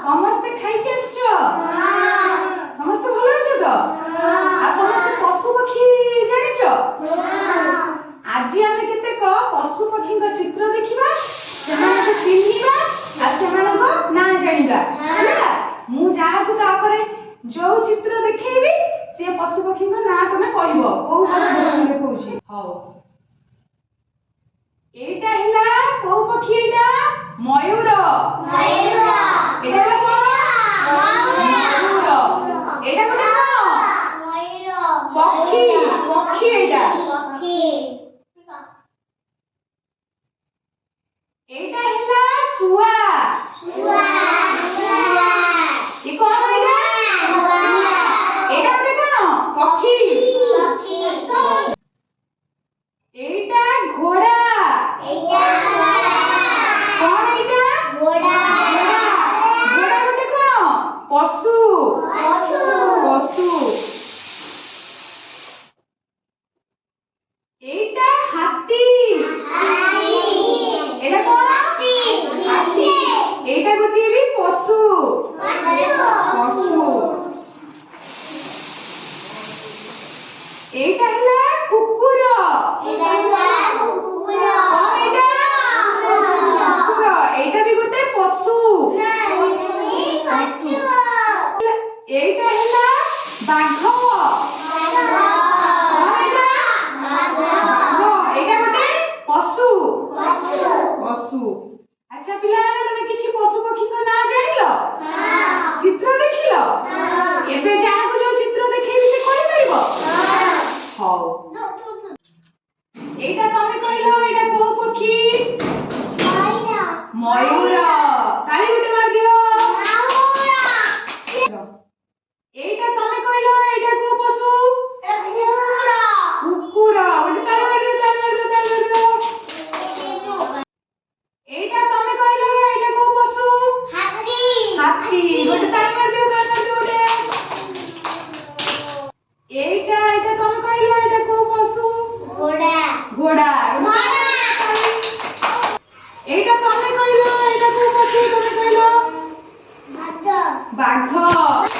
समस्ते खाई के आछो समस्ते भलो अछो तो आ समस्ते पशु पक्षी जानिछो आज आमे केतेक पशु पक्षी को चित्र देखिबा सेमानक चिन्हिबा आ सेमानक ना जानिबा हैला मु जाहाकु तापरे जो चित्र देखैबी से पशु पक्षी को ना तमे कहबो को पशु पक्षी देखौछि हाउ एटा हिला को पक्षी एटा मयूर मयूर एटा कोन मयूर एटा कोन मयूर पक्षी पक्षी एटा पक्षी एटा हिला सुआ सुआ ये कोन एटा एटा कोन पक्षी पक्षी एटा घोड़ा एटा कोन एटा घोड़ा घोड़ा गोटे कोन पशु पशु पशु एटा हाथी हाथी एटा कोन हाथी हाथी एटा गोटे भी पशु पशु एटा हला कुकुर एटा हला कुकुर कोन एटा कुकुर एटा भी गोटे पशु पशु एटा हला बाघ कोन एटा बाघ एटा गोटे पशु पशु अच्छा पिला माने तमे किछि पशु पक्षी को ना जानिलो चित्र देखिलो एबे जाको जो चित्र देखैबी से कहि परिबो हाउ एटा तमे कहिलो एटा को पक्षी मयूर ताली गुटे मार दियो एटा तमे कहिलो एटा को पशु कुकुर गुटे ताली मार दियो ताली मार दियो एटा तमे कहिलो एटा को पशु हाथी हाथी गुटे ताली मार दियो गुटे एटा एटा तमे कहिलो एटा को पशु घोड़ा घोड़ा एटा तमे कहिलो एटा को पशु तमे कहिलो बाघ बाघ